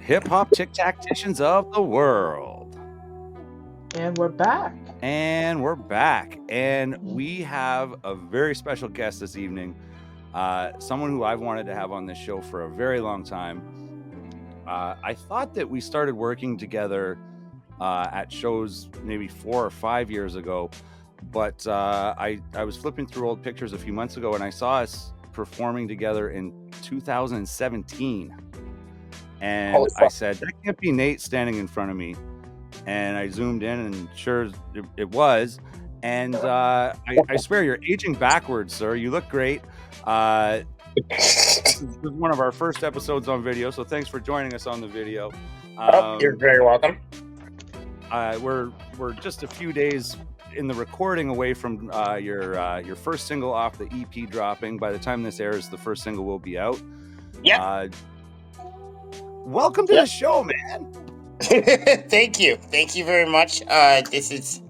Hiphoptictacticians of the world. And we're back. And we have a very special guest this evening. Someone who I've wanted to have on this show for a very long time. I thought that we started working together at shows maybe 4 or 5 years ago, but I was flipping through old pictures a few months ago and I saw us performing together in 2017. And I said, that can't be Nate standing in front of me. And I zoomed in, and sure it was. And I swear, you're aging backwards, sir. You look great. This is one of our first episodes on video, so thanks for joining us on the video. You're very welcome. We're just a few days in the recording away from your first single off the EP dropping. By the time this airs, the first single will be out. Yeah. Welcome to the show, man. Thank you very much. This is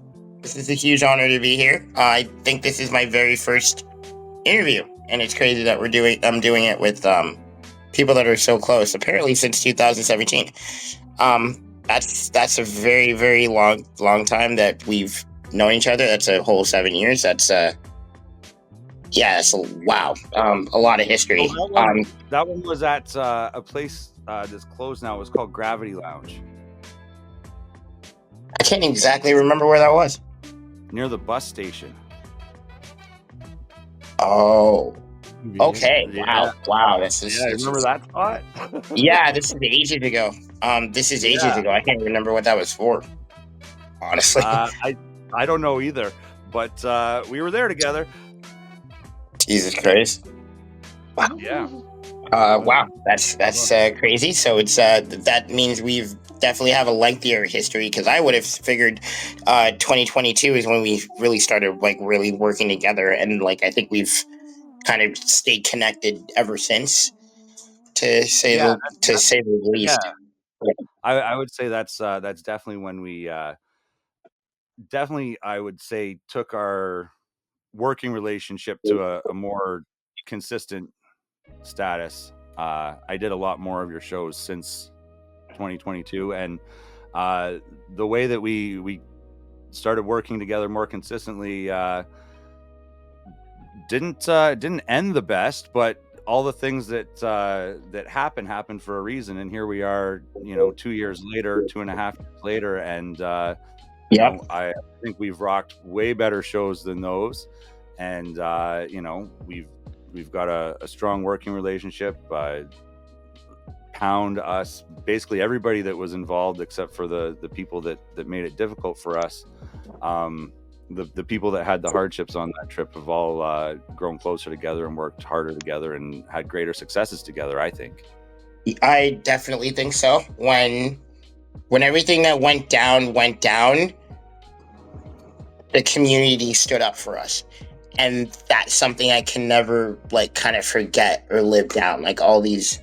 a huge honor to be here. I think this is my very first interview, and it's crazy that I'm doing it with people that are so close. Apparently, since 2017. That's a very, very long time that we've known each other. That's a whole 7 years. That's wow. A lot of history. That one was at a place that's closed now. It was called Gravity Lounge. I can't exactly remember where that was. Near the bus station. Oh. Okay. Yeah. Wow. This is. Yeah, remember that spot? Yeah, this is ages ago. Ago. I can't remember what that was for. Honestly. I don't know either. But we were there together. Jesus Christ. Wow. Yeah. Wow. That's crazy. So it's that means we've definitely have a lengthier history, because I would have figured 2022 is when we really started really working together, and I think we've kind of stayed connected ever since, to say the least. Yeah. I would say that's definitely when we I would say took our working relationship to a more consistent status. I did a lot more of your shows since 2022, and the way that we started working together more consistently didn't end the best, but all the things that happened for a reason, and here we are, 2 years later, 2.5 years later, and I think we've rocked way better shows than those, and we've got a strong working relationship. Pound us, basically everybody that was involved except for the people that made it difficult for us. The people that had the hardships on that trip have all grown closer together and worked harder together and had greater successes together, I think. I definitely think so. When everything that went down, the community stood up for us. And that's something I can never kind of forget or live down. All these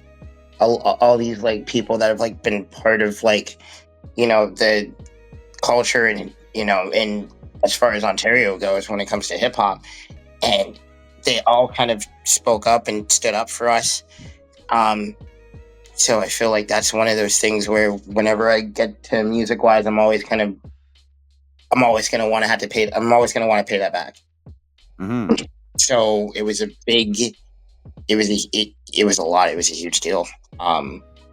people that have been part of the culture and and as far as Ontario goes when it comes to hip hop, and they all kind of spoke up and stood up for us. So I feel like that's one of those things where whenever I get to music wise, I'm always going to want to pay that back. Mm-hmm. So it was a lot. It was a huge deal.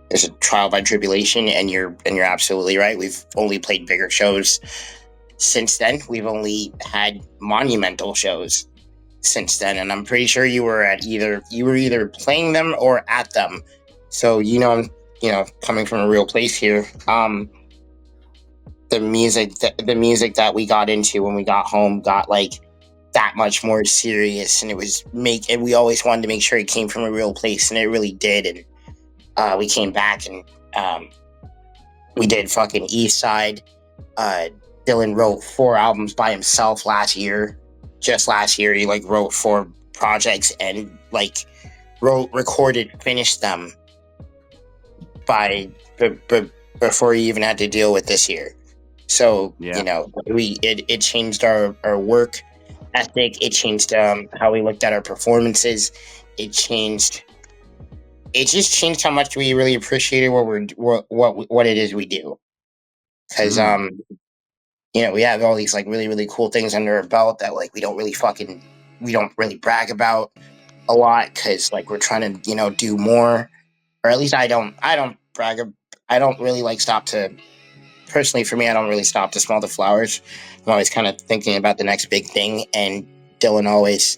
There's a trial by tribulation, and you're absolutely right. We've only played bigger shows since then. We've only had monumental shows since then, and I'm pretty sure you were either playing them or at them. So I'm coming from a real place here. The music that we got into when we got home got that much more serious, and and we always wanted to make sure it came from a real place, and it really did. And we came back and we did fucking East Side. Dylan wrote 4 albums by himself last year. Just last year, he wrote 4 projects and recorded, finished them before he even had to deal with this year. So it changed our work ethic. It changed how we looked at our performances. It changed it just changed how much we really appreciated what it is we do. Because we have all these like really really cool things under our belt that like we don't really brag about a lot because like we're trying to do more, or at least I don't brag. I don't really like stop to personally for me. I don't really stop to smell the flowers. I'm always kind of thinking about the next big thing, and Dylan always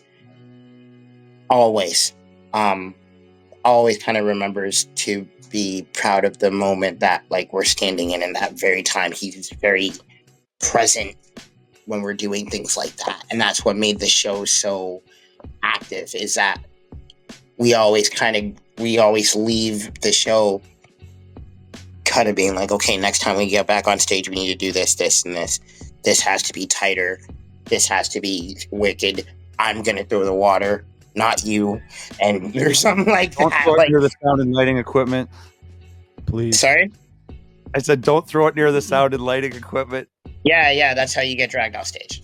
always kind of remembers to be proud of the moment that like we're standing in that very time. He's very present when we're doing things like that, and that's what made the show so active, is that we always leave the show kind of being like, okay, next time we get back on stage we need to do this and this has to be tighter, this has to be wicked, I'm gonna throw the water, not you, and or something like Don't that. throw it Like, near the sound and lighting equipment, please. sorry? I said don't throw it near the sound and lighting equipment. Yeah, that's how you get dragged off stage.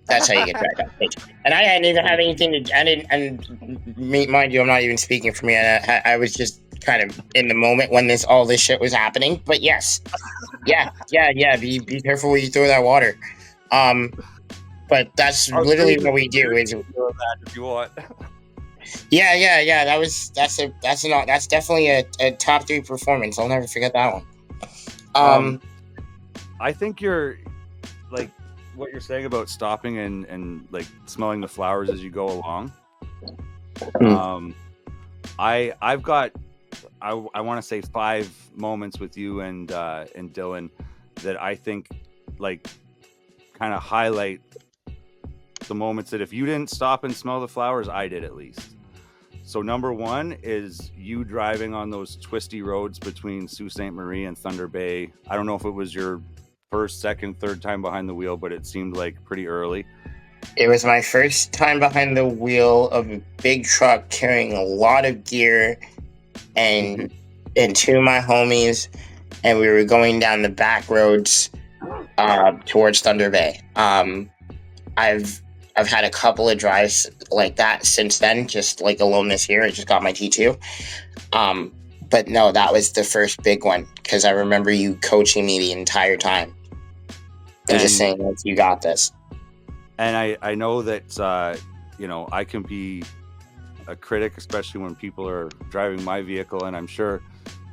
That's how you get dragged off stage. And I didn't even have anything to. I didn't. And mind you, I'm not even speaking for me. I was just kind of in the moment when all this shit was happening. But yes, yeah. Be careful when you throw that water. But that's literally what we do. Is that if you want. Yeah. That's definitely a top 3 performance. I'll never forget that one. I think you're like what you're saying about stopping and like smelling the flowers as you go along. I've got I want to say 5 moments with you and Dylan that I think like kind of highlight the moments that if you didn't stop and smell the flowers, I did at least. So number 1 is you driving on those twisty roads between Sault Ste. Marie and Thunder Bay. I don't know if it was your first, second, third time behind the wheel, but it seemed like pretty early. It was my first time behind the wheel of a big truck carrying a lot of gear and 2 of my homies, and we were going down the back roads towards Thunder Bay. I've had a couple of drives like that since then, just like alone this year. I just got my T2. But no, that was the first big one because I remember you coaching me the entire time and just saying, like, you got this. And I know that, I can be a critic, especially when people are driving my vehicle. And I'm sure,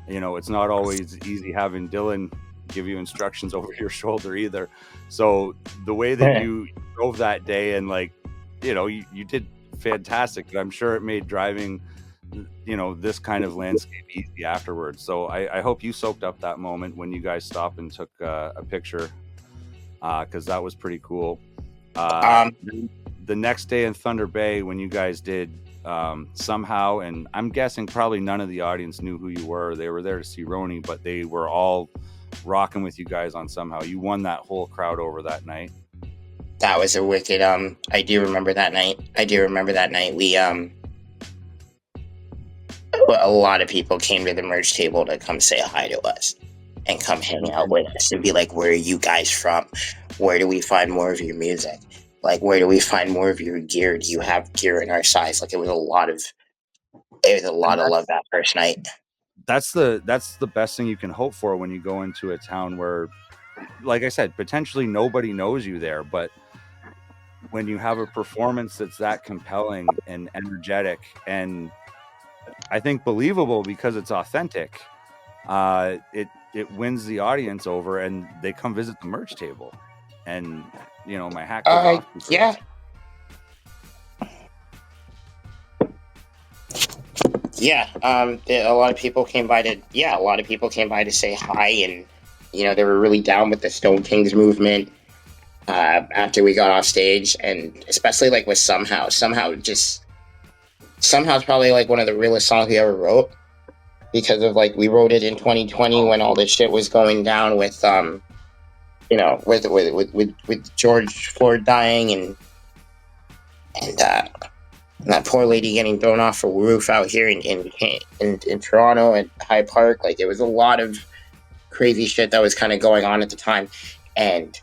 it's not always easy having Dylan give you instructions over your shoulder either. So the way that you drove that day and like, you did fantastic, but I'm sure it made driving, this kind of landscape easy afterwards. So I hope you soaked up that moment when you guys stopped and took a picture, because that was pretty cool. The next day in Thunder Bay, when you guys did somehow, and I'm guessing probably none of the audience knew who you were. They were there to see Roni, but they were all rocking with you guys on Somehow. You won that whole crowd over that night. That was a wicked. I do remember that night. We a lot of people came to the merch table to come say hi to us and come hang out with us and be like, "Where are you guys from? Where do we find more of your music? Like, where do we find more of your gear? Do you have gear in our size?" Like, it was a lot of love that first night. That's the best thing you can hope for when you go into a town where, like I said, potentially nobody knows you there, but when you have a performance that's that compelling and energetic and I think believable because it's authentic, it wins the audience over and they come visit the merch table. And my hat goes off. Yeah. Yeah, a lot of people came by to say hi, and they were really down with the Stone Kings movement after we got off stage, and especially like with Somehow. Somehow's probably like one of the realest songs we ever wrote because of like we wrote it in 2020 when all this shit was going down with with George Floyd dying and that poor lady getting thrown off a roof out here in Toronto at High Park. Like, there was a lot of crazy shit that was kind of going on at the time, and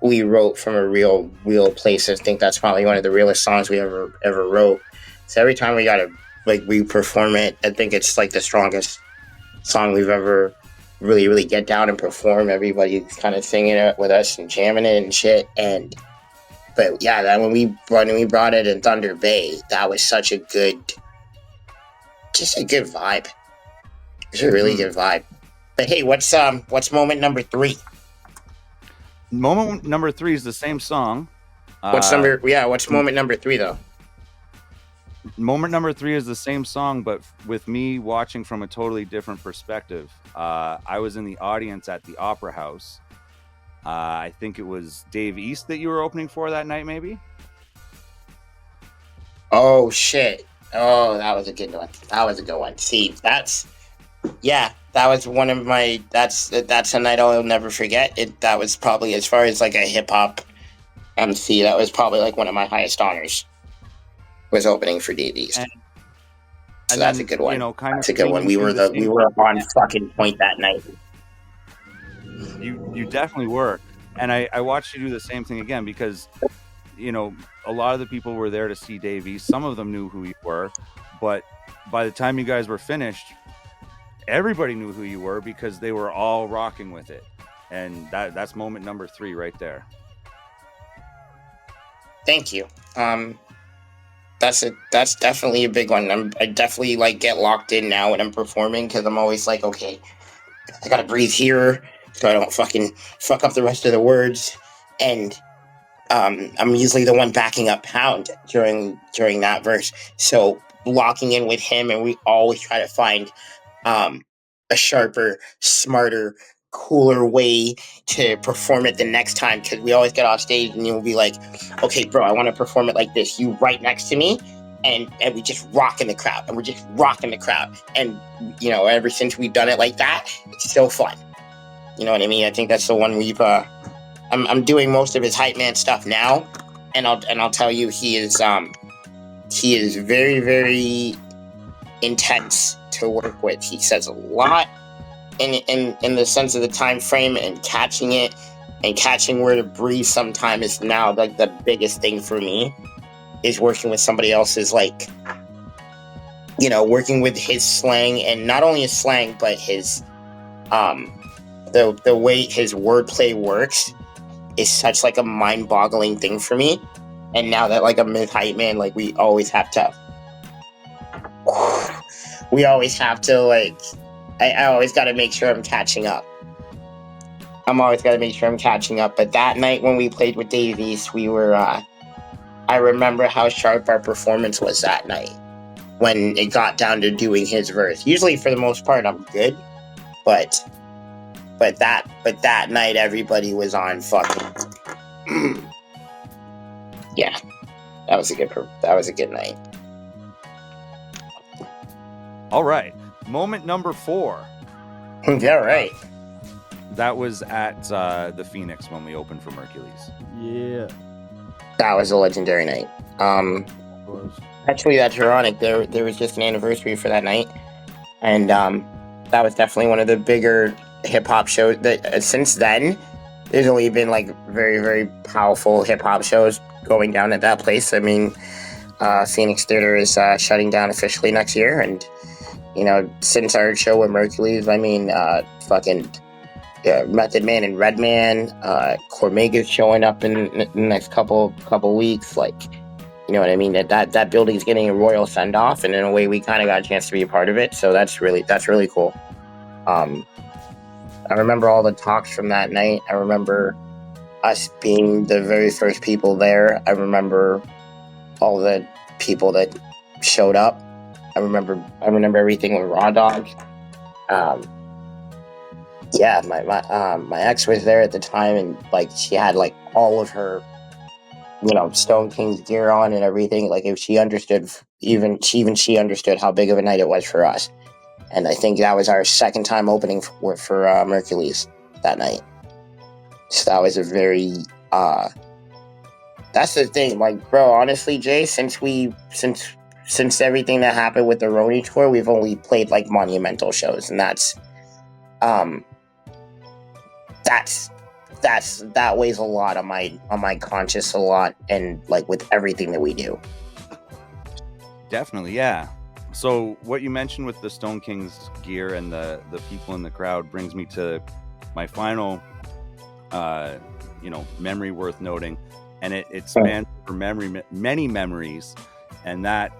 we wrote from a real place. I think that's probably one of the realest songs we ever wrote. So every time we gotta we perform it, I think it's like the strongest song we've ever really get down and perform. Everybody's kind of singing it with us and jamming it and shit. But yeah, that when we brought it in Thunder Bay, that was such a good vibe. It's a really good vibe. But hey, what's moment number 3? Moment number 3 is the same song. What's moment number 3 though? Moment number 3 is the same song, but with me watching from a totally different perspective. I was in the audience at the Opera House. I think it was Dave East that you were opening for that night, maybe? Oh, shit. Oh, that was a good one. See, that was one of my, that's a night I'll never forget. That was probably, as far as like a hip-hop MC, that was probably like one of my highest honors, was opening for Dave East. So that's a good one. That's a good one. We were on fucking point that night. You definitely were. And I watched you do the same thing again because, a lot of the people were there to see Dave East. Some of them knew who you were. But by the time you guys were finished, everybody knew who you were because they were all rocking with it. And that's moment number 3 right there. Thank you. That's definitely a big one. I definitely get locked in now when I'm performing because I'm always like, okay, I gotta breathe here so I don't fucking fuck up the rest of the words. And I'm usually the one backing up Pound during that verse. So locking in with him, and we always try to find a sharper, smarter, cooler way to perform it the next time, because we always get off stage and you'll be like, okay, bro, I want to perform it like this. You right next to me, and we just rock in the crowd, and we're just rocking the crowd. And, ever since we've done it like that, it's so fun. You know what I mean? I think that's the one we've, I'm doing most of his hype man stuff now, and I'll tell you, he is very, very intense to work with. He says a lot in the sense of the time frame, and catching it and catching where to breathe sometime is now like the biggest thing for me, is working with somebody else's, working with his slang, and not only his slang, but his the way his wordplay works is such like a mind-boggling thing for me. And now that I'm mid hype man, we always have to I always got to make sure I'm catching up. But that night when we played with Dave East, we were, I remember how sharp our performance was that night when it got down to doing his verse. Usually, for the most part, I'm good, but that night everybody was on fucking. Yeah, that was a good night. All right. Moment number 4. Yeah, right. That was at the Phoenix when we opened for Mercules. Yeah. That was a legendary night. Actually, that's ironic. There was just an anniversary for that night, and that was definitely one of the bigger hip hop shows. That since then, there's only been very, very powerful hip hop shows going down at that place. I mean, Phoenix Theater is shutting down officially next year, and since our show with Mercules, I mean, Method Man and Redman, Cormega's showing up in the next couple weeks. You know what I mean? That building's getting a royal send off, and in a way, we kind of got a chance to be a part of it. So that's really cool. I remember all the talks from that night. I remember us being the very first people there. I remember all the people that showed up. I remember everything with Raw Dog. Yeah, my ex was there at the time, and she had all of her, Stone King's gear on and everything. If she understood, even she understood how big of a night it was for us. And I think that was our second time opening for Mercules that night. So that was a very that's the thing, bro, honestly, Jay, since everything that happened with the Roni tour, we've only played monumental shows, and that weighs a lot on my conscience a lot, and with everything that we do. Definitely, yeah. So what you mentioned with the Stone Kings gear and the people in the crowd brings me to my final memory worth noting, and it spans for many memories, and that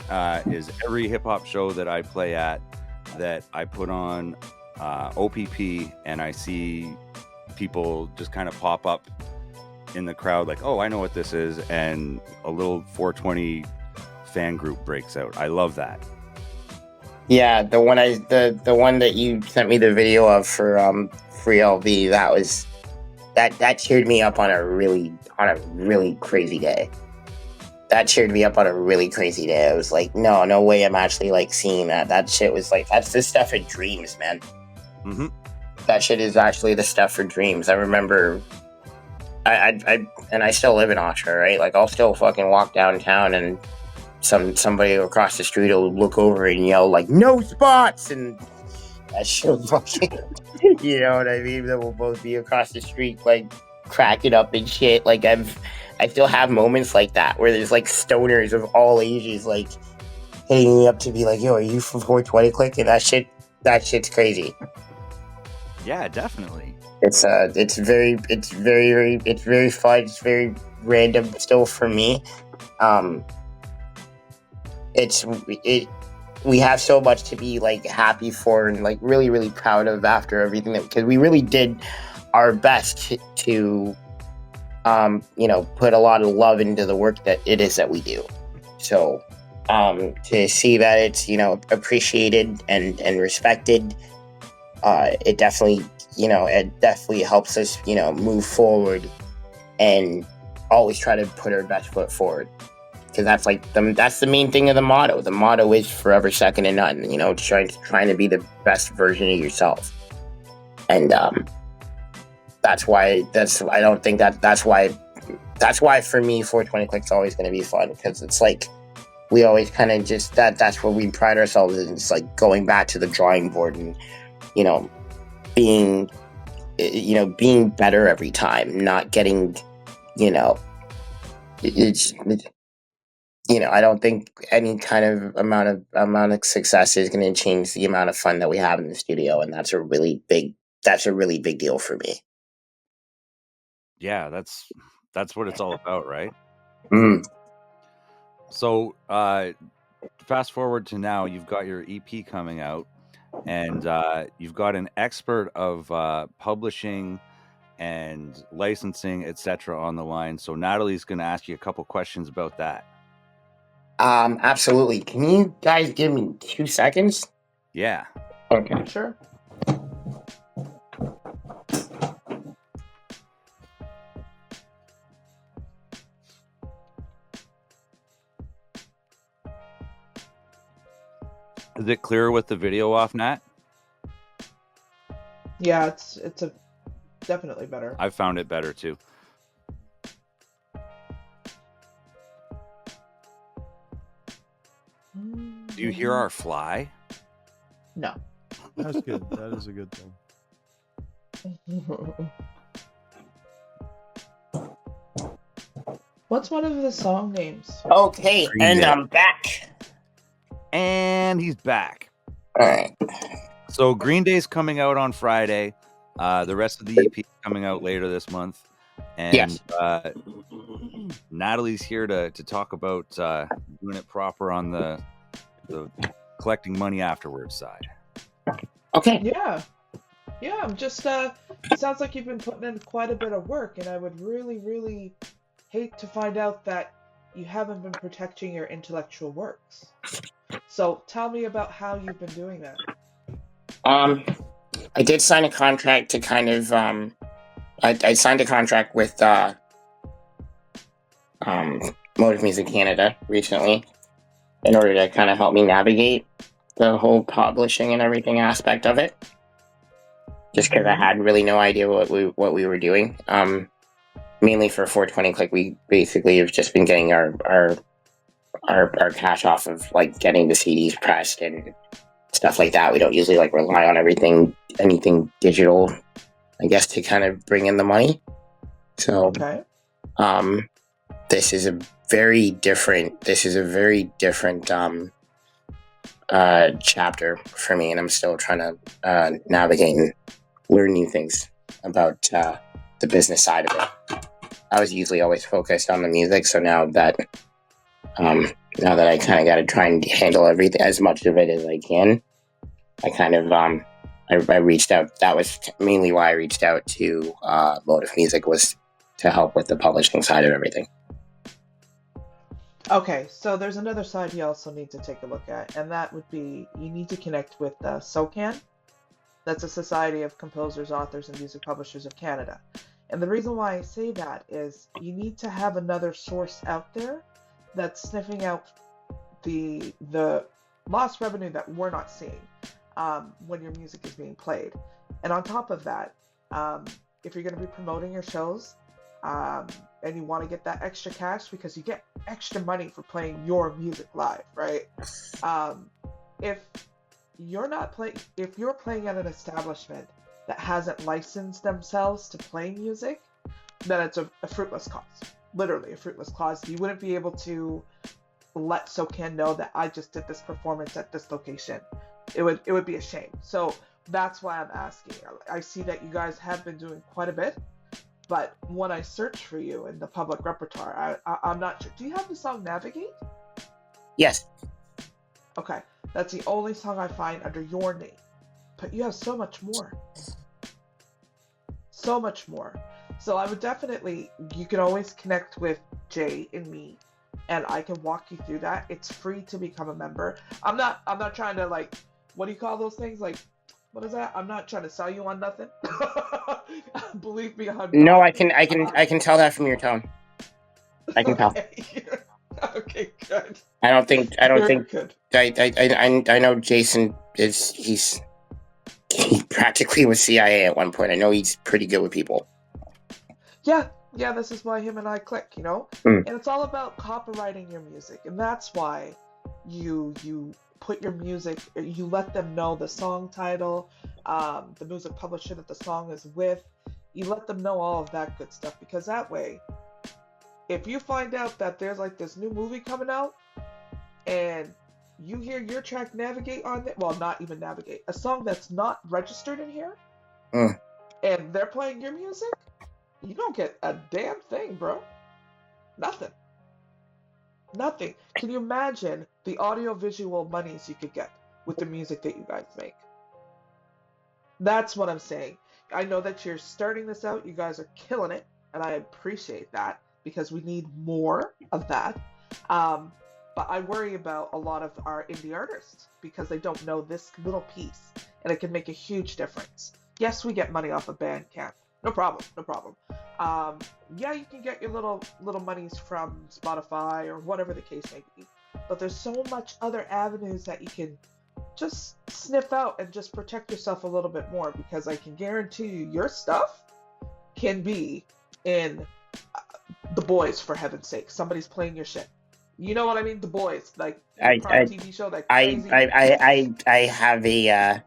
is every hip hop show that I play at, that I put on OPP, and I see people just kind of pop up in the crowd like, oh, I know what this is, and a little 420 fan group breaks out. I love that. Yeah, the one that you sent me the video of for Free LV, that cheered me up on a really crazy day. That cheered me up on a really crazy day. I was like, no way I'm actually like seeing that. That shit was like, that's the stuff of dreams, man. Mm-hmm. That shit is actually the stuff for dreams. I remember, I still live in Oshawa, right? Like, I'll still fucking walk downtown and somebody across the street will look over and yell like, no spots, and that shit will fucking, you know what I mean? That will both be across the street like cracking up and shit. Like, I still have moments like that where there's like stoners of all ages like hitting me up to be like, yo, are you from 420 Click? And that shit's crazy. Yeah, definitely. It's very fun. It's very random still for me. We have so much to be like happy for and like really, really proud of after everything, because we really did our best to put a lot of love into the work that it is that we do. So to see that it's appreciated and respected, it definitely helps us move forward and always try to put our best foot forward. Because that's like that's the main thing of the motto. The motto is forever second to none. Trying to be the best version of yourself, and that's why for me 420 Click's always going to be fun, because it's like we always kind of just that's where we pride ourselves in. It's like going back to the drawing board and being better every time, not getting I don't think any kind of amount of success is going to change the amount of fun that we have in the studio, and that's a really big deal for me. Yeah, that's what it's all about, right? Mm. So fast forward to now, you've got your EP coming out, and you've got an expert of publishing and licensing, etc., on the line. So Natalie's going to ask you a couple questions about that. Absolutely. Can you guys give me 2 seconds? Yeah. Okay. Sure. Is it clearer with the video off, Nat? Yeah, it's definitely better. I found it better too. Do you hear our fly? No. That's good. That is a good thing. What's one of the song names? Okay, and I'm back. And he's back. All right. So Green Day's coming out on Friday. The rest of the EP is coming out later this month. And yes. Natalie's here to talk about doing it proper on the collecting money afterwards side. Okay. Yeah. I'm just sounds like you've been putting in quite a bit of work, and I would really, really hate to find out that you haven't been protecting your intellectual works. So tell me about how you've been doing that. I did sign a contract to kind of I signed a contract with Motive Music Canada recently in order to kind of help me navigate the whole publishing and everything aspect of it. Just because I had really no idea what we were doing. Mainly for 420 Click, we basically have just been getting our cash off of like getting the CDs pressed and stuff like that. We don't usually like rely on anything digital, I guess, to kind of bring in the money. So, okay. This is a very different chapter for me, and I'm still trying to navigate and learn new things about the business side of it. I was usually always focused on the music, so now that I kind of got to try and handle everything, as much of it as I can, I kind of I reached out. That was mainly why I reached out to Motive Music, was to help with the publishing side of everything. Okay, so there's another side you also need to take a look at, and that would be you need to connect with SOCAN. That's a Society of Composers, Authors, and Music Publishers of Canada. And the reason why I say that is you need to have another source out there that's sniffing out the lost revenue that we're not seeing when your music is being played. And on top of that, if you're going to be promoting your shows and you want to get that extra cash because you get extra money for playing your music live, right? If you're playing at an establishment that hasn't licensed themselves to play music, then it's a fruitless cause. Literally a fruitless cause. You wouldn't be able to let SOCAN know that I just did this performance at this location. It would be a shame. So that's why I'm asking. I see that you guys have been doing quite a bit, but when I search for you in the public repertoire, I'm not sure. Do you have the song Navigate? Yes. Okay, that's the only song I find under your name. But you have so much more. So much more. So I would definitely, you can always connect with Jay and me, and I can walk you through that. It's free to become a member. I'm not trying to, like, what do you call those things? Like, what is that? I'm not trying to sell you on nothing. Believe me, I'm No, not. I can tell that from your tone. I can tell. Okay, good. I don't think Good. I know Jason he practically was CIA at one point. I know he's pretty good with people. Yeah, this is why him and I click, you know? Mm. And it's all about copywriting your music, and that's why you put your music, you let them know the song title, the music publisher that the song is with. You let them know all of that good stuff, because that way, if you find out that there's like this new movie coming out and you hear your track Navigate on it, well, not even Navigate, a song that's not registered in here, and they're playing your music, you don't get a damn thing, bro. Nothing. Can you imagine the audio-visual monies you could get with the music that you guys make? That's what I'm saying. I know that you're starting this out. You guys are killing it, and I appreciate that because we need more of that. But I worry about a lot of our indie artists because they don't know this little piece, and it can make a huge difference. Yes, we get money off of Bandcamp. No problem. Yeah, you can get your little monies from Spotify or whatever the case may be. But there's so much other avenues that you can just sniff out and just protect yourself a little bit more, because I can guarantee you your stuff can be in The Boys, for heaven's sake. Somebody's playing your shit. You know what I mean? The Boys, like the prime TV show, that crazy. I have a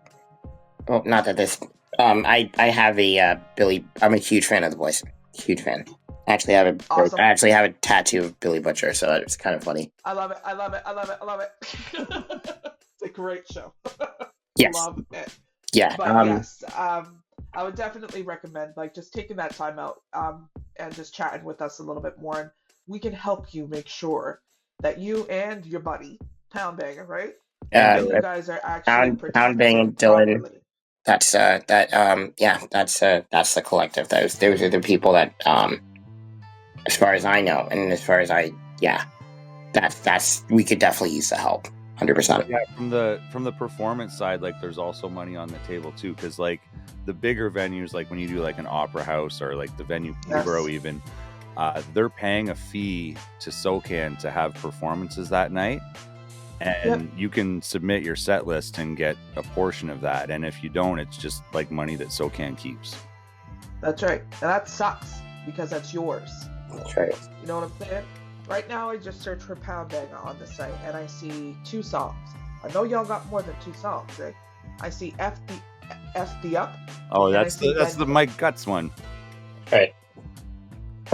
well, not that this I have a Billy. I'm a huge fan of The Boys. Huge fan. I actually have a tattoo of Billy Butcher, so it's kind of funny. I love it. It's a great show. Yes. Love it. Yeah. But yes, I would definitely recommend like just taking that time out and just chatting with us a little bit more, and we can help you make sure that you and your buddy Poundbanger, right? You guys are actually Poundbanger, Dylan. That's that's the collective. Those are the people that as far as I know, and as far as that's we could definitely use the help. 100%. Yeah, from the performance side, like there's also money on the table too, because like the bigger venues, like when you do like an opera house or like the venue Peterborough even, they're paying a fee to SOCAN to have performances that night, and you can submit your set list and get a portion of that, and if you don't, it's just like money that SOCAN keeps. That's right, and that sucks because that's yours. That's right. You know what I'm saying? Right now, I just searched for Poundbanger on the site, and I see 2 songs. I know y'all got more than 2 songs, right? I see FD Up. Oh, that's the Mike Guts one. Right.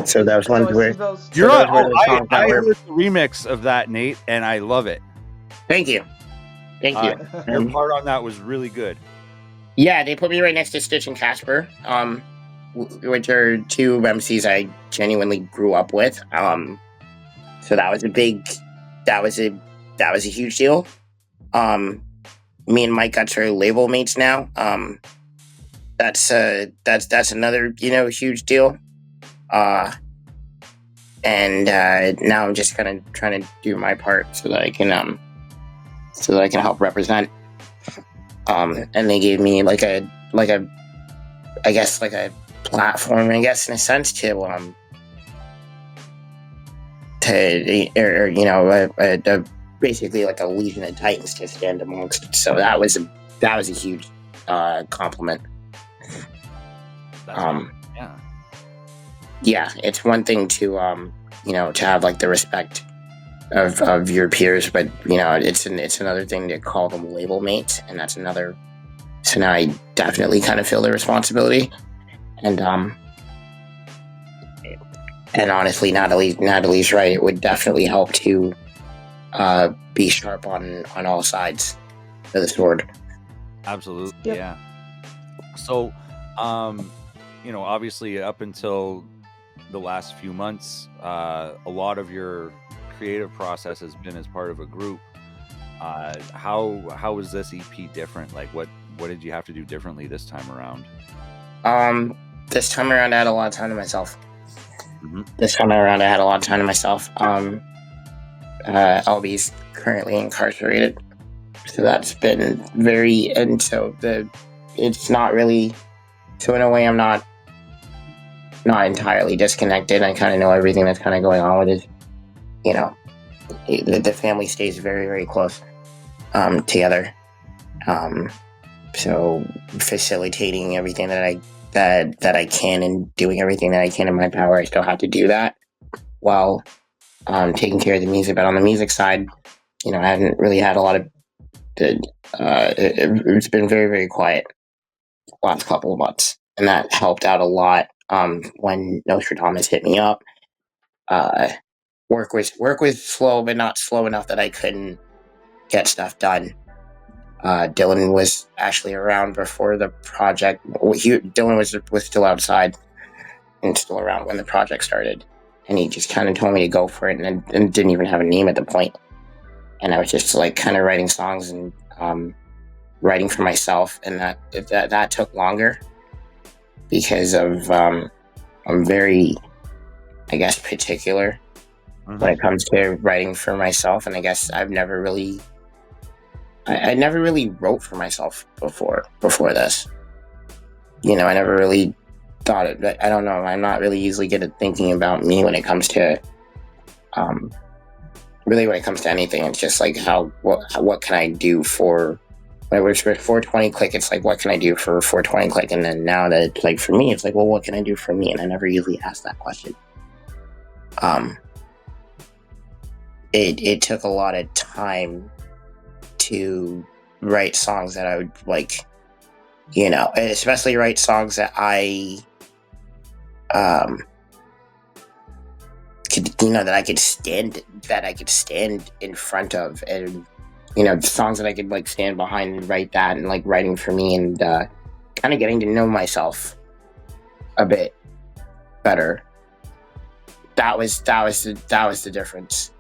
So that was one where I heard the remix of that, Nate, and I love it. Thank you. Thank you. Your part on that was really good. Yeah, they put me right next to Stitch and Casper, which are two MCs I genuinely grew up with. So that was a huge deal. Me and Mike got to label mates now. That's another huge deal. And now I'm just kind of trying to do my part so that I can help represent. And they gave me like a platform, I guess, in a sense to basically like a legion of titans to stand amongst. So that was a huge compliment. Yeah, it's one thing to to have like the respect of your peers, but it's another thing to call them label mates, and that's another. So now I definitely kind of feel the responsibility, and honestly, Natalie's right. It would definitely help to be sharp on all sides of the sword. Absolutely, Yep. yeah. So, obviously, up until the last few months, a lot of your creative process has been as part of a group. How was this EP different? Like, what did you have to do differently this time around? This time around, I had a lot of time to myself. Mm-hmm. LB's currently incarcerated, so that's been it's not really. So in a way, I'm not entirely disconnected. I kind of know everything that's kind of going on with it. The family stays very, very close together. So facilitating everything that I can and doing everything that I can in my power, I still have to do that while taking care of the music. But on the music side, I haven't really had a lot of. It's been very, very quiet the last couple of months, and that helped out a lot. When Nostradamus hit me up, work was slow, but not slow enough that I couldn't get stuff done. Dylan was actually around before the project. Dylan was still outside and still around when the project started, and he just kind of told me to go for it, and didn't even have a name at the point. And I was just like kind of writing songs and writing for myself, and that took longer because of I'm very, I guess, particular when it comes to writing for myself, and I guess I've never really. I never really wrote for myself before this. I never really thought it. I don't know. I'm not really usually good at thinking about me when it comes to, really when it comes to anything. It's just like what can I do for. When it was for 420 Click, it's like what can I do for 420 Click, and then now that it's like for me, it's like, well, what can I do for me? And I never usually ask that question. It took a lot of time to write songs that I would like, especially write songs that I that I could stand in front of, and songs that I could like stand behind and write that, and like writing for me, and kind of getting to know myself a bit better. That was the difference.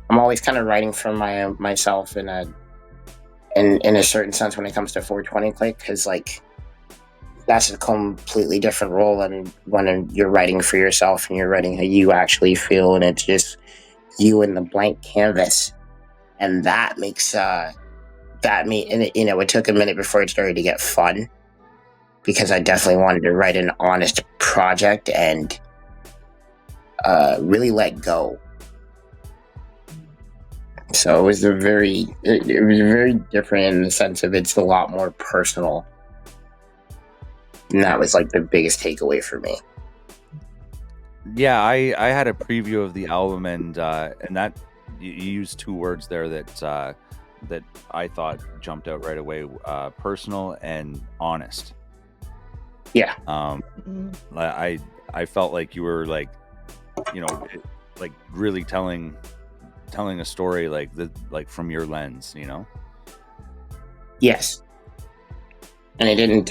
I'm always kind of writing for myself in a certain sense when it comes to 420 Click, because like that's a completely different role than when you're writing for yourself and you're writing how you actually feel, and it's just you and the blank canvas, and that makes and it took a minute before it started to get fun, because I definitely wanted to write an honest project and really let go. So it was very different in the sense of it's a lot more personal, and that was like the biggest takeaway for me. Yeah, I had a preview of the album, and that you used two words there that I thought jumped out right away: personal and honest. Yeah. I felt like you were like, like really telling a story like from your lens, Yes, and it didn't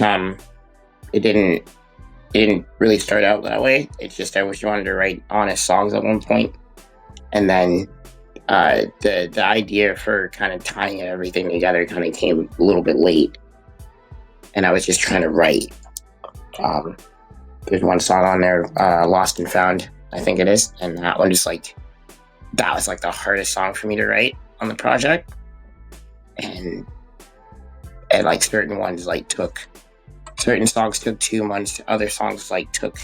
really start out that way. It's just I was wanting to write honest songs at one point, and then the idea for kind of tying everything together kind of came a little bit late, and I was just trying to write. There's one song on there, "Lost and Found," I think it is, and that was like the hardest song for me to write on the project, and like certain ones like certain songs took 2 months, other songs like took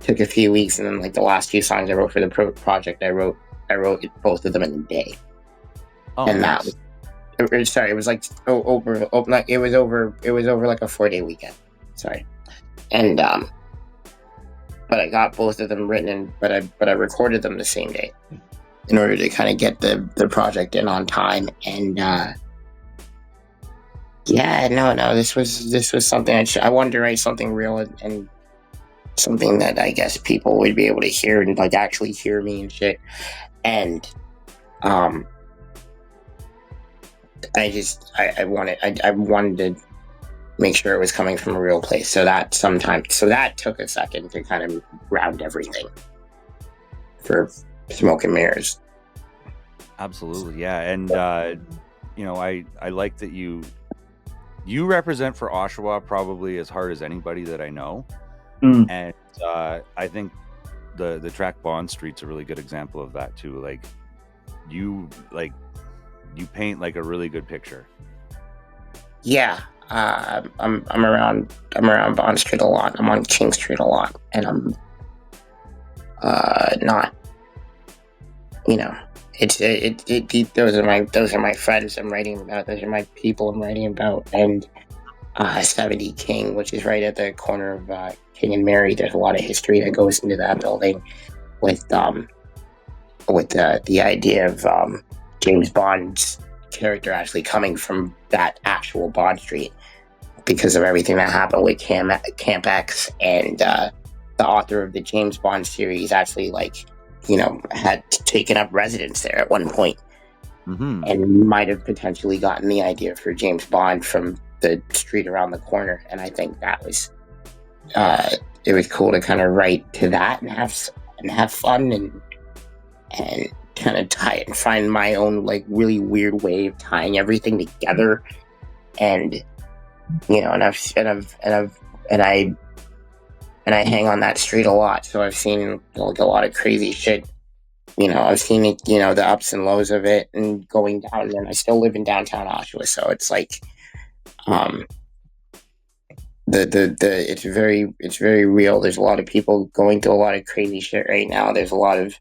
a few weeks, and then like the last few songs I wrote for the project, I wrote both of them in a day. Oh, And nice. it was like over like it was over like a 4-day weekend. Sorry. And but I got both of them written but I recorded them the same day in order to kind of get the project in on time. And this was something I wanted to write something real and something that I guess people would be able to hear and like actually hear me and shit. And I wanted to make sure it was coming from a real place. So that took a second to kind of round everything for Smoke and Mirrors. Absolutely, yeah. And I like that you represent for Oshawa probably as hard as anybody that I know. And I think the track Bond Street's a really good example of that too. Like you paint like a really good picture. Yeah, I'm around Bond Street a lot. I'm on King Street a lot, and I'm not. Those are my friends I'm writing about. Those are my people I'm writing about, and 70 King, which is right at the corner of King and Mary. There's a lot of history that goes into that building, with the idea of James Bond's character actually coming from that actual Bond Street because of everything that happened with Camp X, and the author of the James Bond series actually had taken up residence there at one point. Mm-hmm. And might have potentially gotten the idea for James Bond from the street around the corner. And I think that was it was cool to kind of write to that and have fun and kind of tie it and find my own like really weird way of tying everything together. And I hang on that street a lot, so I've seen like a lot of crazy shit. I've seen it, the ups and lows of it, and going down. And I still live in downtown Oshawa, so it's like, it's very real. There's a lot of people going through a lot of crazy shit right now. There's a lot of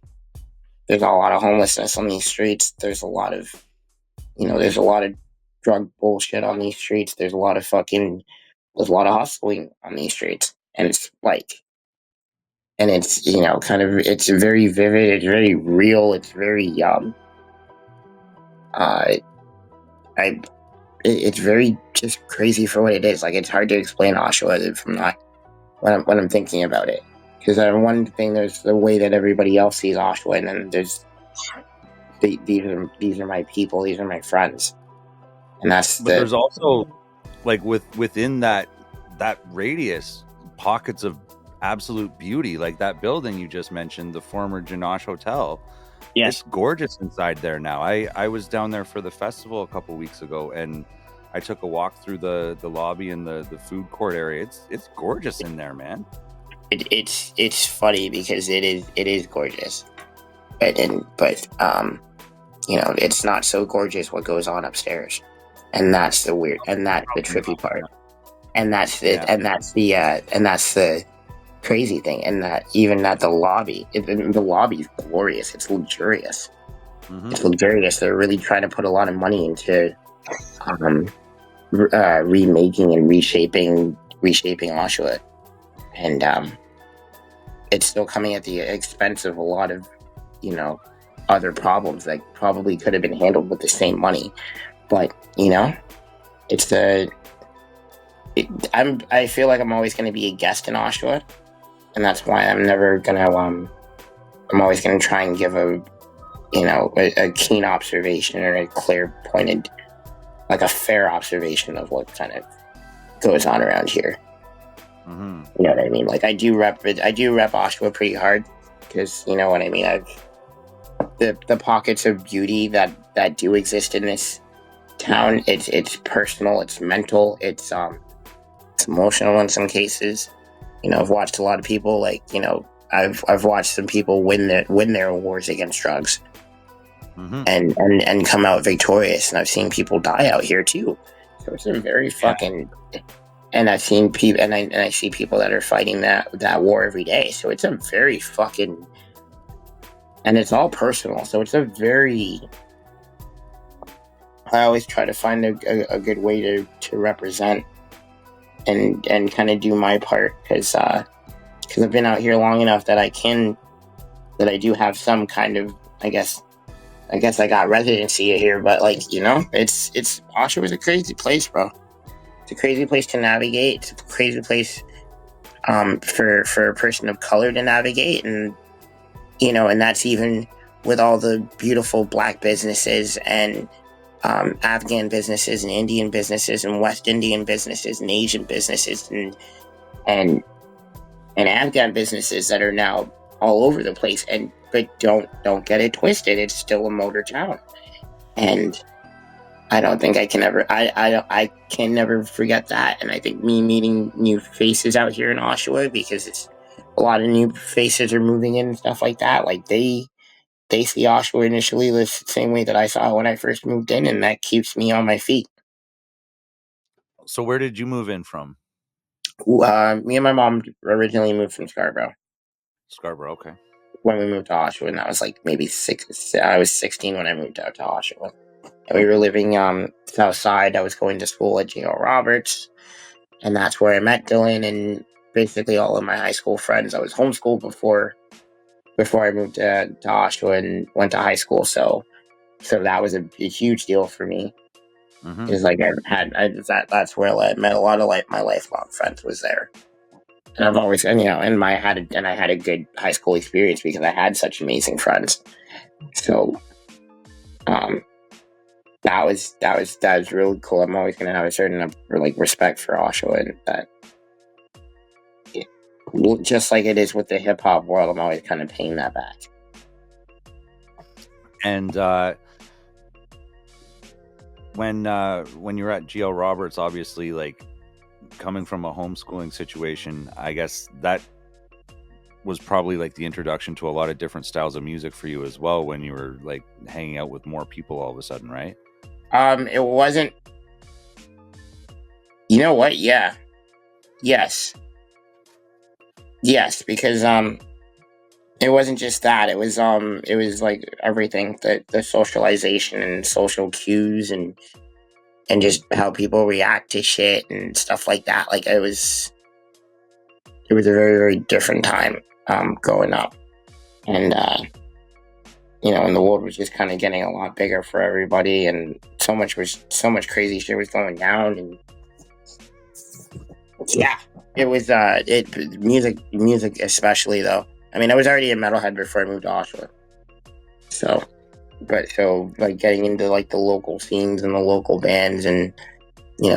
homelessness on these streets. There's a lot of drug bullshit on these streets. There's a lot of hustling on these streets, and it's like. And it's, it's very vivid, it's very real, it's very, it's very just crazy for what it is. Like, it's hard to explain Oshawa from not, when I'm thinking about it. Because one thing, there's the way that everybody else sees Oshawa, and then there's, these are my people, these are my friends. And but there's also, like, within that radius, pockets of absolute beauty, like that building you just mentioned, the former Janosh Hotel. Yes. It's gorgeous inside there now. I was down there for the festival a couple weeks ago, and I took a walk through the lobby and the food court area. It's gorgeous in there, man. It's funny because it is gorgeous, but it's not so gorgeous what goes on upstairs, and that's the weird, and that's the trippy part, and that's the crazy thing. And that even at the lobby, the lobby is glorious. It's luxurious. Mm-hmm. It's luxurious. They're really trying to put a lot of money into remaking and reshaping Oshawa, and it's still coming at the expense of a lot of other problems that probably could have been handled with the same money. But it's I feel like I'm always going to be a guest in Oshawa. And that's why I'm never gonna. I'm always gonna try and give a keen observation or a clear pointed like a fair observation of what kind of goes on around here. Mm-hmm. You know what I mean? Like I do rep Oshawa pretty hard because you know what I mean. The pockets of beauty that do exist in this town. It's personal. It's mental. It's emotional in some cases. You know, I've watched a lot of people like you know I've watched some people win their wars against drugs Mm-hmm. and come out victorious, and I've seen people die out here too. So it's a very fucking. And I've seen people, and I see people that are fighting that war every day. So it's a very fucking, and it's all personal. So it's a very. I always try to find a good way to represent and kind of do my part because I've been out here long enough that I do have some kind of I guess I got residency here, but like you know it's Oshawa is a crazy place, bro. It's a crazy place to navigate. It's a crazy place for a person of color to navigate, and you know, and that's even with all the beautiful black businesses and Afghan businesses and Indian businesses and West Indian businesses and Asian businesses and Afghan businesses that are now all over the place. And but don't get it twisted. It's still a motor town, and I don't think I can ever. I can never forget that. And I think me meeting new faces out here in Oshawa because it's a lot of new faces are moving in and stuff like that. Like they see Oshawa initially the same way that I saw it when I first moved in, and that keeps me on my feet. So where did you move in from? Me and my mom originally moved from Scarborough Scarborough. Okay. when we moved to Oshawa, and I was like maybe 6. I was 16 when I moved out to Oshawa. And we were living south side. I was going to school at J.O. Roberts, and that's where I met Dylan and basically all of my high school friends. I was homeschooled before I moved to Oshawa and went to high school, so that was a huge deal for me. Mm-hmm. Is like that's where I met a lot of my lifelong friends was there, and I've always and I had a good high school experience because I had such amazing friends. So, that was really cool. I'm always gonna have a certain respect for Oshawa, and that just like it is with the hip hop world, I'm always kind of paying that back. And when you're at G.L. Roberts, obviously, like coming from a homeschooling situation, I guess that was probably like the introduction to a lot of different styles of music for you as well. When you were like hanging out with more people all of a sudden, right? It wasn't. You know what? Yeah. Yes, because it wasn't just that. It was like everything, the socialization and social cues and just how people react to shit and stuff like that. Like it was a very, very different time growing up, and and the world was just kind of getting a lot bigger for everybody, and so much crazy shit was going down, and yeah, it was music especially though. I mean, I was already a metalhead before I moved to Oshawa, so like getting into like the local scenes and the local bands and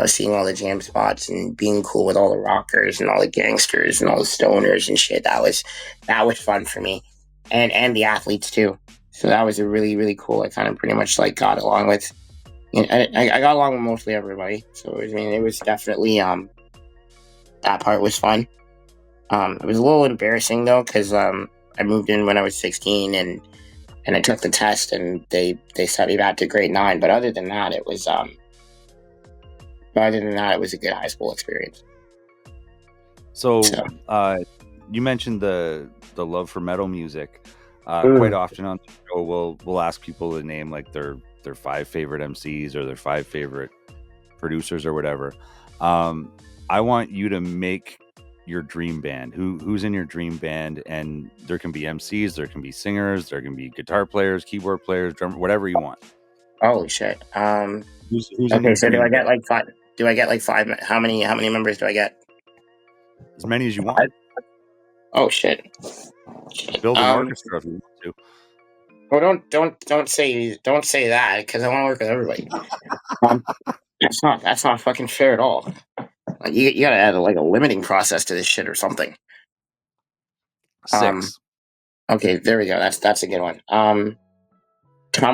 seeing all the jam spots and being cool with all the rockers and all the gangsters and all the stoners and shit, that was fun for me, and the athletes too. So that was a really, really cool. I kind of pretty much like got along with. I got along with mostly everybody. So I mean, it was definitely that part was fun. It was a little embarrassing though because I moved in when I was 16 and I took the test and they sent me back to grade 9. But other than that, it was a good high school experience. So you mentioned the love for metal music. Quite often on the show, we'll ask people to name like their 5 favorite MCs or their 5 favorite producers or whatever. I want you to make your dream band. Who's in your dream band? And there can be MCs, there can be singers, there can be guitar players, keyboard players, drummer, whatever you want. Holy shit! Who's okay, so do I get like 5? Do I get like 5? How many members do I get? As many as you want. Oh shit! Build an orchestra if you want to. Well, don't say that because I want to work with everybody. Um, that's not fucking fair at all. Like, you gotta add like a limiting process to this shit or something. 6. Okay, there we go. That's a good one. Tom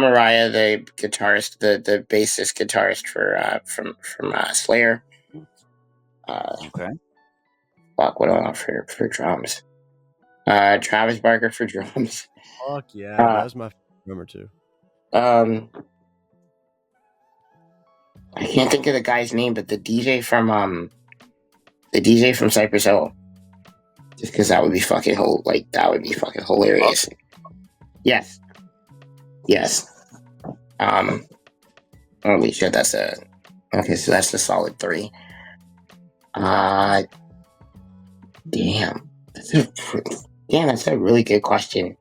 Araya, the guitarist, the bassist guitarist from Slayer. Okay. Fuck, what do I want for drums? Travis Barker for drums. Fuck yeah, that's my number 2. I can't think of the guy's name, but the DJ from Cypress Hill. Just because that would be fucking hilarious. Yes. Holy shit, okay. So that's the solid 3. Damn, that's a really good question.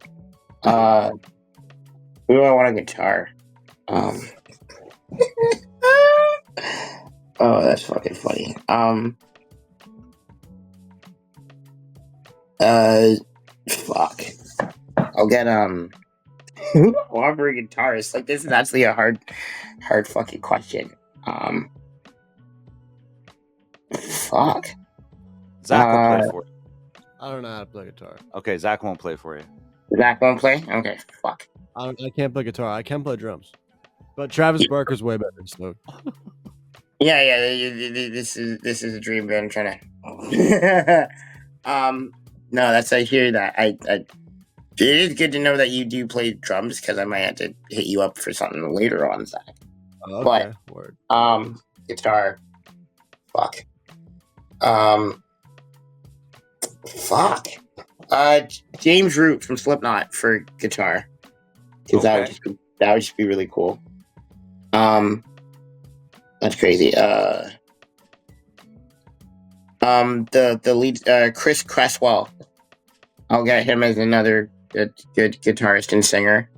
Who do I want a guitar? Oh, that's fucking funny. Fuck. I'll get who do I want for a guitarist? Like, this is actually a hard fucking question. Fuck. Zach will play for you. I don't know how to play guitar. Okay, Zach won't play for you. Zach won't play? Okay, fuck. I can't play guitar. I can play drums, but Travis Barker's way better. So Yeah. This is a dream band trying to. No, I hear that. It is good to know that you do play drums because I might have to hit you up for something later on, Zach. okay, but guitar. Fuck. Fuck. James Root from Slipknot for guitar. Because that would just be really cool. That's crazy. The lead, Chris Cresswell. I'll get him as another good guitarist and singer.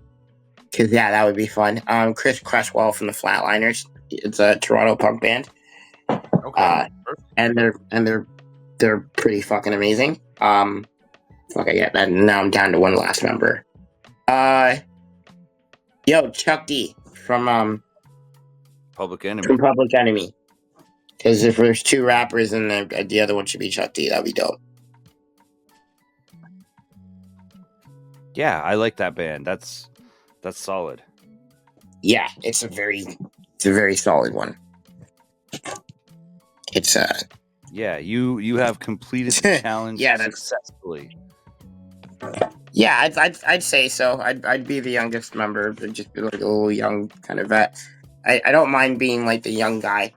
Because that would be fun. Chris Cresswell from the Flatliners. It's a Toronto punk band. Okay. And they're pretty fucking amazing. Fuck, I get that. Now I'm down to one last member. Chuck D from Public Enemy. From Public Enemy. Because if there's 2 rappers and the other one should be Chuck D, that'd be dope. Yeah, I like that band. That's solid. Yeah, it's a very solid one. It's Yeah, you have completed the challenge successfully. Yeah, I'd say so. I'd be the youngest member, but just be like a little young kind of vet. I don't mind being like the young guy,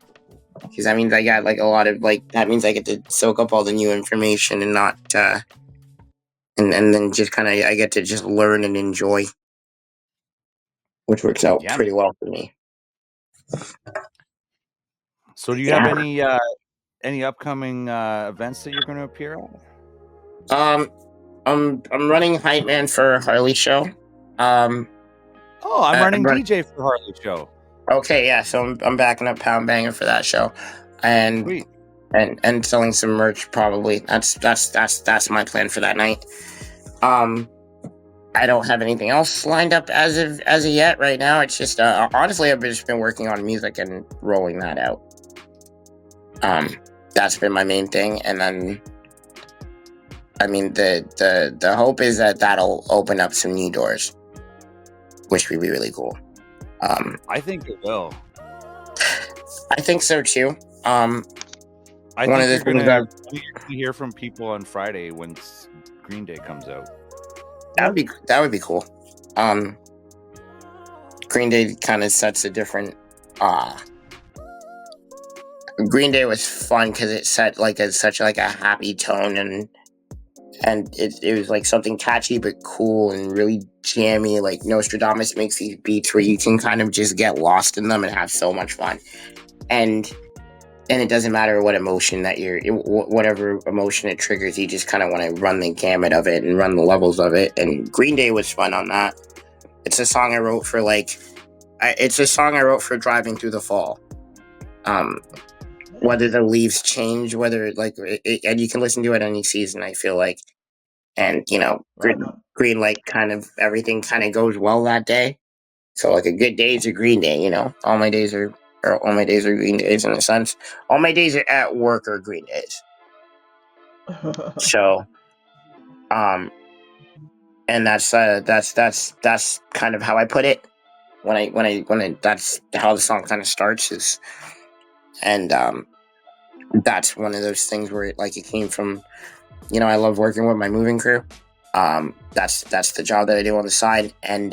because that means I got like a lot of that means I get to soak up all the new information and not and then just kind of I get to just learn and enjoy, which works out pretty well for me. So do you have any upcoming events that you're going to appear at? I'm running hype man for a Harley show. I'm running DJ for Harley show. Okay, yeah, so I'm backing up Pound Banger for that show, and Sweet. and selling some merch probably. That's my plan for that night. I don't have anything else lined up as of yet right now. It's just honestly I've just been working on music and rolling that out. That's been my main thing, and then I mean the hope is that'll open up some new doors, which would be really cool. I think it will. I think so too. I think you're gonna hear from people on Friday when Green Day comes out. That would be cool. Green Day kind of sets a different. Green Day was fun because it set such a happy tone and it was like something catchy but cool and really jammy. Like Nostradamus makes these beats where you can kind of just get lost in them and have so much fun. And it doesn't matter what emotion whatever emotion it triggers, you just kind of want to run the gamut of it and run the levels of it. And Green Day was fun on that. It's a song I wrote for driving through the fall. Whether the leaves change, whether and you can listen to it any season. I feel like and Right on. green light kind of everything kind of goes well that day. So like a good day is a green day. All my days are green days in a sense. All my days are at work are green days. So and that's kind of how I put it when I that's how the song kind of starts is, and that's one of those things where it came from. I love working with my moving crew. That's the job that I do on the side, and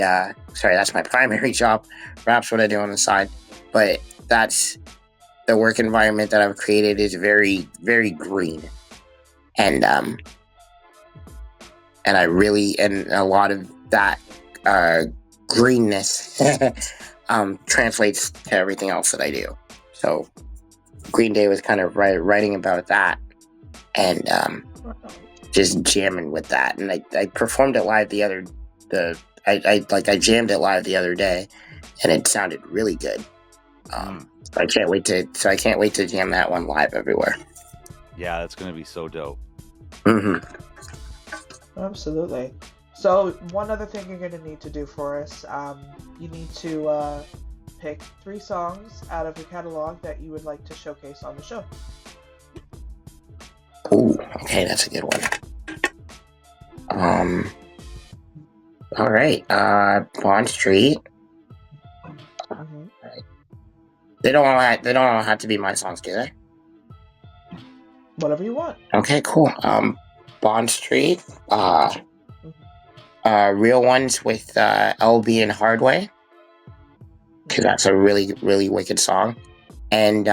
sorry, that's my primary job. Rap's what I do on the side, but that's the work environment that I've created is very, very green, and I really, and a lot of that greenness translates to everything else that I do. So Green Day was kind of writing about that, and just jamming with that. And I performed it live I jammed it live the other day, and it sounded really good. I can't wait to jam that one live everywhere. Yeah, that's gonna be so dope. Mm-hmm. Absolutely. So one other thing you're going to need to do for us, you need to pick 3 songs out of your catalog that you would like to showcase on the show. Ooh, okay, that's a good one. All right. Bond Street. Mm-hmm. They don't all have to be my songs, do they? Whatever you want. Okay, cool. Bond Street. Real Ones with LB and Hardway, because that's a really, really wicked song. And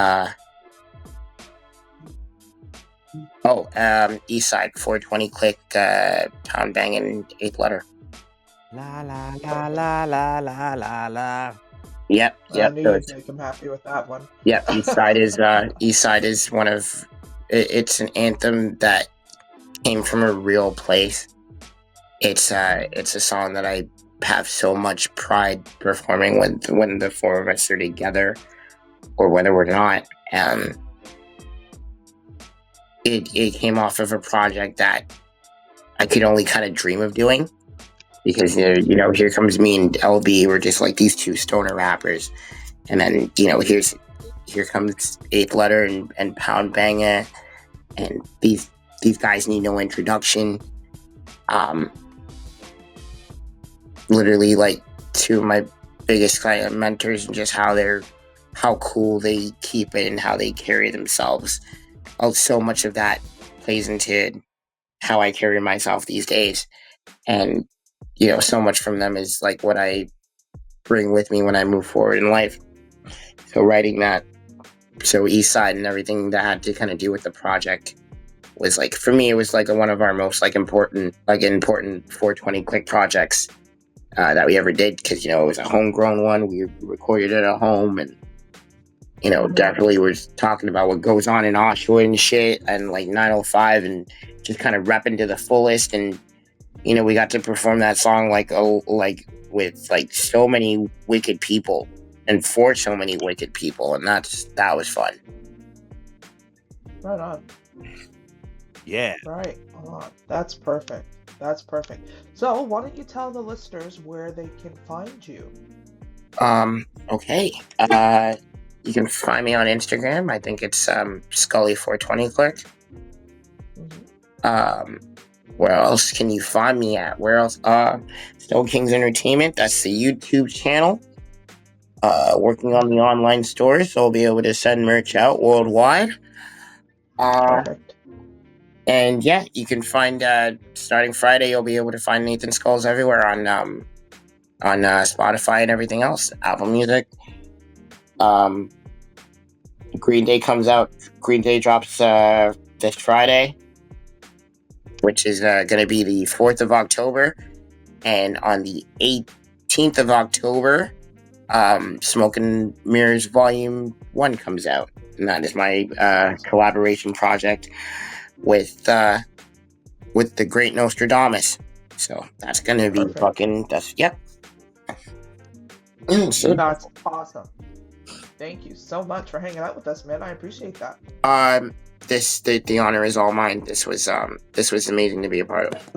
East Side 420 Click, Pound Banging 8th Letter. La la la la la la la la. I Yep. knew you'd make him happy with that one. Yep. East Side is one of. It's an anthem that came from a real place. It's a song that I have so much pride performing when the 4 of us are together, or whether we're not. It came off of a project that I could only kind of dream of doing, because here comes me and LB. We're just like these 2 stoner rappers, and then here comes 8th Letter and Pound Banger, and these guys need no introduction. Literally like 2 of my biggest client mentors, and just how cool they keep it and how they carry themselves. So much of that plays into how I carry myself these days, and so much from them is like what I bring with me when I move forward in life. So writing that, so East Side and everything that had to kind of do with the project was like, for me, it was like one of our most important 420 Click projects that we ever did, because it was a homegrown one. We recorded it at home, and definitely was talking about what goes on in Oshawa and shit, and like 905, and just kind of repping to the fullest. And we got to perform that song with like so many wicked people, and for so many wicked people, and that was fun. Right on. Yeah. Right on. That's perfect. So why don't you tell the listeners where they can find you? Okay. You can find me on Instagram. I think it's Scully420Click. Mm-hmm. Where else can you find me at? Where else? Snow Kings Entertainment. That's the YouTube channel. Working on the online store, so I'll be able to send merch out worldwide. Perfect. And yeah, you can find starting Friday, you'll be able to find Nathan Skullz everywhere on Spotify and everything else, Apple Music. Green Day comes out. Green Day drops this Friday, which is going to be the 4th of October. And on the 18th of October, Smoke and Mirrors Volume 1 comes out. And that is my collaboration project with the great Nostradamus. So that's going to be Perfect. yep. That's awesome. Thank you so much for hanging out with us, man. I appreciate that. The honor is all mine. This was amazing to be a part of.